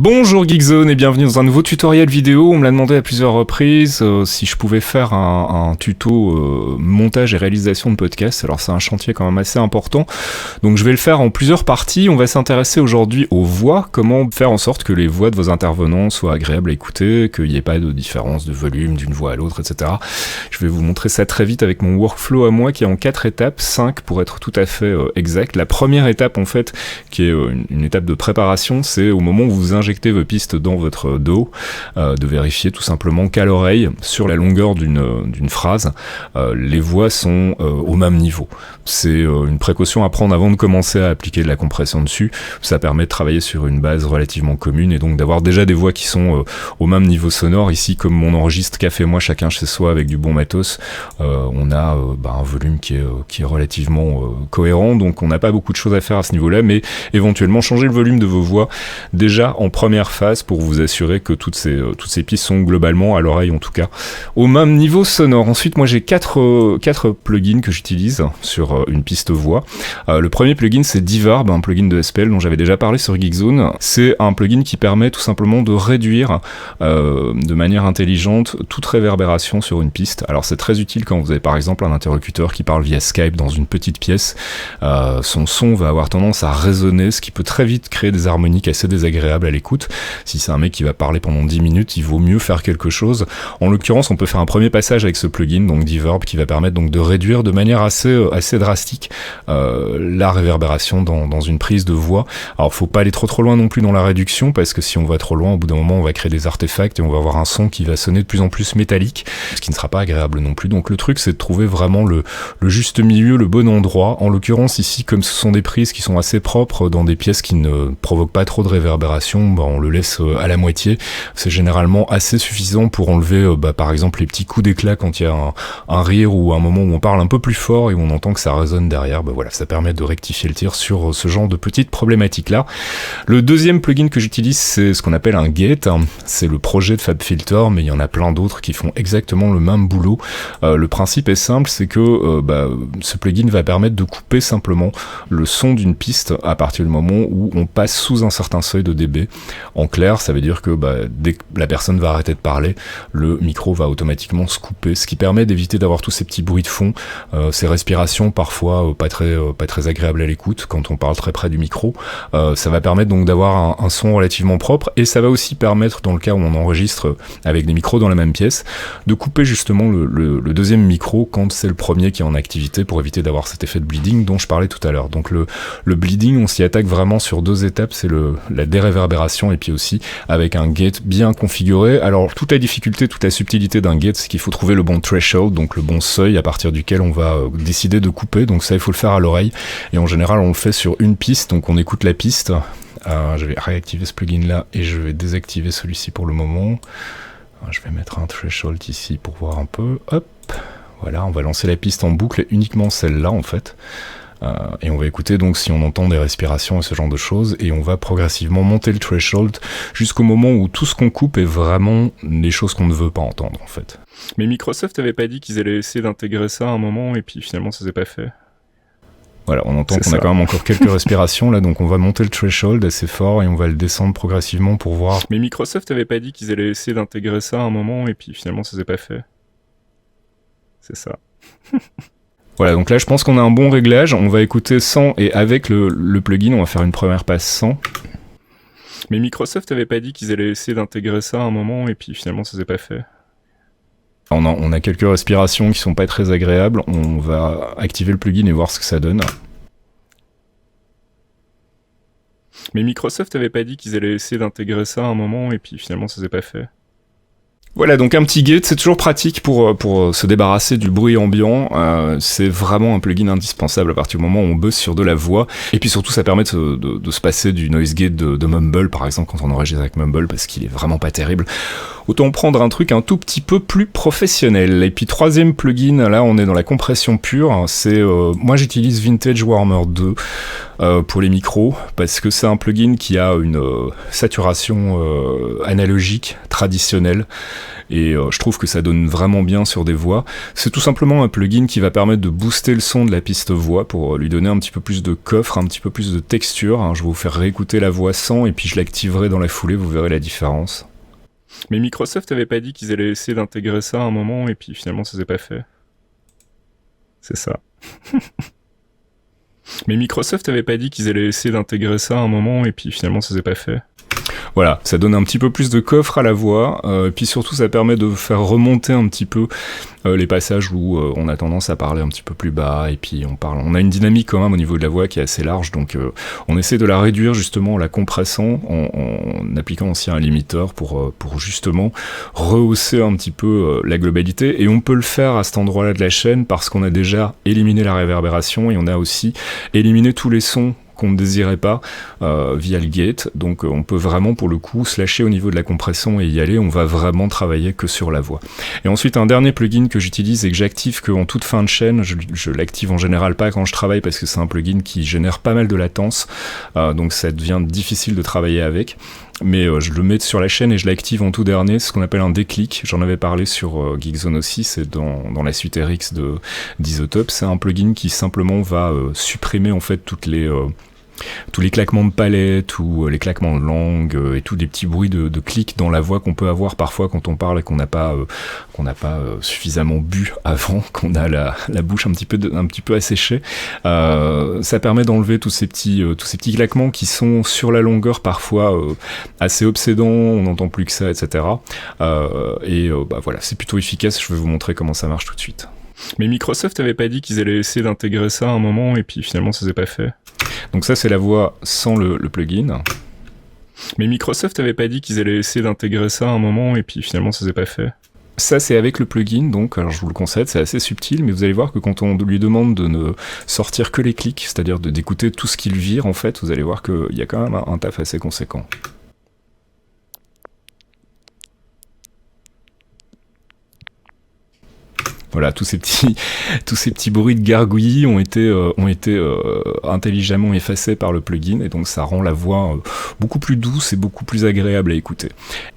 Bonjour Geekzone et bienvenue dans un nouveau tutoriel vidéo. On me l'a demandé à plusieurs reprises si je pouvais faire un tuto montage et réalisation de podcast. Alors c'est un chantier quand même assez important, donc je vais le faire en plusieurs parties. On va s'intéresser aujourd'hui aux voix, comment faire en sorte que les voix de vos intervenants soient agréables à écouter, qu'il n'y ait pas de différence de volume d'une voix à l'autre, etc. Je vais vous montrer ça très vite avec mon workflow à moi qui est en 4 étapes, 5 pour être tout à fait exact. La première étape en fait, qui est une étape de préparation, c'est au moment où vous injectez vos pistes dans votre DAW, de vérifier tout simplement qu'à l'oreille, sur la longueur d'une phrase, les voix sont au même niveau. C'est une précaution à prendre avant de commencer à appliquer de la compression dessus. Ça permet de travailler sur une base relativement commune et donc d'avoir déjà des voix qui sont au même niveau sonore. Ici, comme on enregistre qu'a fait moi chacun chez soi avec du bon matos, on a un volume qui est relativement cohérent, donc on n'a pas beaucoup de choses à faire à ce niveau-là, mais éventuellement changer le volume de vos voix déjà en première phase pour vous assurer que toutes ces pistes sont globalement, à l'oreille en tout cas, au même niveau sonore. Ensuite, moi j'ai quatre plugins que j'utilise sur une piste voix. Le premier plugin c'est Deverb, un plugin de SPL dont j'avais déjà parlé sur Geekzone. C'est un plugin qui permet tout simplement de réduire de manière intelligente toute réverbération sur une piste. Alors c'est très utile quand vous avez par exemple un interlocuteur qui parle via Skype dans une petite pièce. Son son va avoir tendance à résonner, ce qui peut très vite créer des harmoniques assez désagréables à l'écoute. Si c'est un mec qui va parler pendant 10 minutes, il vaut mieux faire quelque chose. En l'occurrence, on peut faire un premier passage avec ce plugin, donc Deverb, qui va permettre donc de réduire de manière assez drastique la réverbération dans une prise de voix. Alors faut pas aller trop loin non plus dans la réduction, parce que si on va trop loin, au bout d'un moment on va créer des artefacts et on va avoir un son qui va sonner de plus en plus métallique, ce qui ne sera pas agréable non plus. Donc le truc c'est de trouver vraiment le juste milieu, le bon endroit. En l'occurrence ici, comme ce sont des prises qui sont assez propres dans des pièces qui ne provoquent pas trop de réverbération, on le laisse à la moitié. C'est généralement assez suffisant pour enlever par exemple les petits coups d'éclat quand il y a un rire ou un moment où on parle un peu plus fort et où on entend que ça résonne derrière. Voilà, ça permet de rectifier le tir sur ce genre de petites problématiques là. Le deuxième plugin que j'utilise, c'est ce qu'on appelle un gate. C'est le projet de FabFilter, mais il y en a plein d'autres qui font exactement le même boulot. Le principe est simple, c'est que ce plugin va permettre de couper simplement le son d'une piste à partir du moment où on passe sous un certain seuil de dB. En clair, ça veut dire que dès que la personne va arrêter de parler, le micro va automatiquement se couper, ce qui permet d'éviter d'avoir tous ces petits bruits de fond, ces respirations parfois pas très agréables à l'écoute quand on parle très près du micro. Ça va permettre donc d'avoir un son relativement propre, et ça va aussi permettre, dans le cas où on enregistre avec des micros dans la même pièce, de couper justement le deuxième micro quand c'est le premier qui est en activité, pour éviter d'avoir cet effet de bleeding dont je parlais tout à l'heure. Donc le bleeding, on s'y attaque vraiment sur 2 étapes, c'est la déréverbération et puis aussi avec un gate bien configuré. Alors toute la difficulté, toute la subtilité d'un gate, c'est qu'il faut trouver le bon threshold, donc le bon seuil à partir duquel on va décider de couper. Donc ça, il faut le faire à l'oreille, et en général on le fait sur une piste, donc on écoute la piste. Je vais réactiver ce plugin là et je vais désactiver celui-ci pour le moment. Je vais mettre un threshold ici pour voir un peu. Hop, voilà, on va lancer la piste en boucle, uniquement celle-là en fait. Et on va écouter donc si on entend des respirations et ce genre de choses, et on va progressivement monter le threshold jusqu'au moment où tout ce qu'on coupe est vraiment les choses qu'on ne veut pas entendre en fait. Mais Microsoft avait pas dit qu'ils allaient essayer d'intégrer ça à un moment, et puis finalement ça s'est pas fait. Voilà, on entend qu'on a quand même encore quelques respirations là, donc on va monter le threshold assez fort et on va le descendre progressivement pour voir. Mais Microsoft avait pas dit qu'ils allaient essayer d'intégrer ça à un moment, et puis finalement ça s'est pas fait. C'est ça. Voilà, donc là je pense qu'on a un bon réglage. On va écouter sans, et avec le plugin on va faire une première passe sans. Mais Microsoft avait pas dit qu'ils allaient essayer d'intégrer ça à un moment, et puis finalement ça s'est pas fait. On a quelques respirations qui sont pas très agréables. On va activer le plugin et voir ce que ça donne. Mais Microsoft avait pas dit qu'ils allaient essayer d'intégrer ça à un moment, et puis finalement ça s'est pas fait. Voilà, donc un petit gate, c'est toujours pratique pour se débarrasser du bruit ambiant. C'est vraiment un plugin indispensable à partir du moment où on bosse sur de la voix. Et puis surtout, ça permet de se passer du noise gate de Mumble, par exemple, quand on enregistre avec Mumble, parce qu'il est vraiment pas terrible. Autant prendre un truc un tout petit peu plus professionnel. Et puis troisième plugin, là on est dans la compression pure. C'est moi j'utilise Vintage Warmer 2. pour les micros, parce que c'est un plugin qui a une saturation analogique traditionnelle, et je trouve que ça donne vraiment bien sur des voix. C'est tout simplement un plugin qui va permettre de booster le son de la piste voix pour lui donner un petit peu plus de coffre, un petit peu plus de texture. Je vais vous faire réécouter la voix sans, et puis je l'activerai dans la foulée, vous verrez la différence. Mais Microsoft avait pas dit qu'ils allaient essayer d'intégrer ça à un moment, et puis finalement ça s'est pas fait. C'est ça. Mais Microsoft avait pas dit qu'ils allaient essayer d'intégrer ça à un moment, et puis finalement ça s'est pas fait. Voilà, ça donne un petit peu plus de coffre à la voix, et puis surtout ça permet de faire remonter un petit peu les passages où on a tendance à parler un petit peu plus bas, et puis on a une dynamique quand même au niveau de la voix qui est assez large, donc on essaie de la réduire justement en la compressant, en appliquant aussi un limiteur pour justement rehausser un petit peu la globalité, et on peut le faire à cet endroit-là de la chaîne parce qu'on a déjà éliminé la réverbération, et on a aussi éliminé tous les sons qu'on ne désirait pas via le gate, donc on peut vraiment pour le coup se lâcher au niveau de la compression et y aller, on va vraiment travailler que sur la voix. Et ensuite un dernier plugin que j'utilise et que j'active qu'en toute fin de chaîne, je l'active en général pas quand je travaille parce que c'est un plugin qui génère pas mal de latence, donc ça devient difficile de travailler avec. Mais je le mets sur la chaîne et je l'active en tout dernier, c'est ce qu'on appelle un déclic. J'en avais parlé sur Geekzone aussi, c'est dans la suite RX d'Isotope. C'est un plugin qui simplement va supprimer en fait tous les claquements de palette ou les claquements de langue et tous des petits bruits de clics dans la voix qu'on peut avoir parfois quand on parle et qu'on n'a pas suffisamment bu avant, qu'on a la bouche un petit peu asséchée. Ça permet d'enlever tous ces petits claquements qui sont sur la longueur parfois assez obsédants, on n'entend plus que ça, etc. Voilà, c'est plutôt efficace, je vais vous montrer comment ça marche tout de suite. Mais Microsoft avait pas dit qu'ils allaient essayer d'intégrer ça à un moment, et puis finalement ça s'est pas fait. Donc ça c'est la voix sans le plugin. Mais Microsoft avait pas dit qu'ils allaient essayer d'intégrer ça à un moment, et puis finalement ça s'est pas fait. Ça c'est avec le plugin, donc alors je vous le concède, c'est assez subtil, mais vous allez voir que quand on lui demande de ne sortir que les clics, c'est-à-dire d'écouter tout ce qu'il vire, en fait, vous allez voir qu'il y a quand même un taf assez conséquent. Voilà, tous ces petits bruits de gargouillis ont été intelligemment effacés par le plugin, et donc ça rend la voix beaucoup plus douce et beaucoup plus agréable à écouter.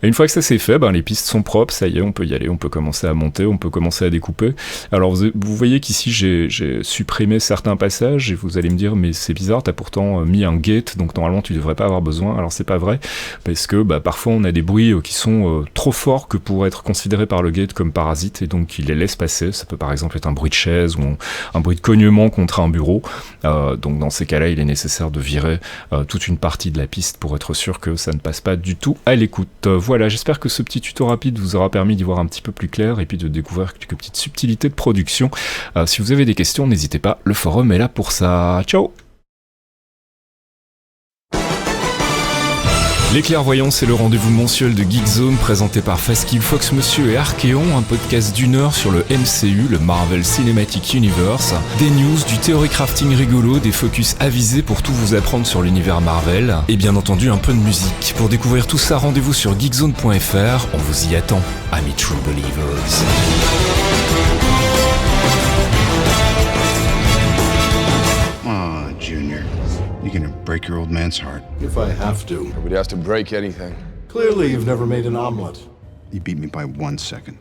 Et une fois que ça c'est fait, les pistes sont propres, ça y est, on peut y aller, on peut commencer à monter, on peut commencer à découper. Alors vous voyez qu'ici j'ai supprimé certains passages, et vous allez me dire mais c'est bizarre, t'as pourtant mis un gate, donc normalement tu devrais pas avoir besoin. Alors c'est pas vrai, parce que parfois on a des bruits qui sont trop forts que pour être considérés par le gate comme parasites, et donc il les laisse passer. Ça peut par exemple être un bruit de chaise ou un bruit de cognement contre un bureau. Donc dans ces cas-là, il est nécessaire de virer toute une partie de la piste pour être sûr que ça ne passe pas du tout à l'écoute. Voilà, j'espère que ce petit tuto rapide vous aura permis d'y voir un petit peu plus clair et puis de découvrir quelques petites subtilités de production. Si vous avez des questions, n'hésitez pas, le forum est là pour ça. Ciao! Les Clairvoyants, c'est le rendez-vous mensuel de Geekzone présenté par Fastkill Fox Monsieur et Archeon, un podcast d'1 heure sur le MCU, le Marvel Cinematic Universe, des news, du theory crafting rigolo, des focus avisés pour tout vous apprendre sur l'univers Marvel, et bien entendu un peu de musique. Pour découvrir tout ça, rendez-vous sur geekzone.fr, on vous y attend, amis True Believers. Junior. You're gonna break your old man's heart. If I have to. Nobody has to break anything. Clearly, you've never made an omelet. You beat me by 1 second.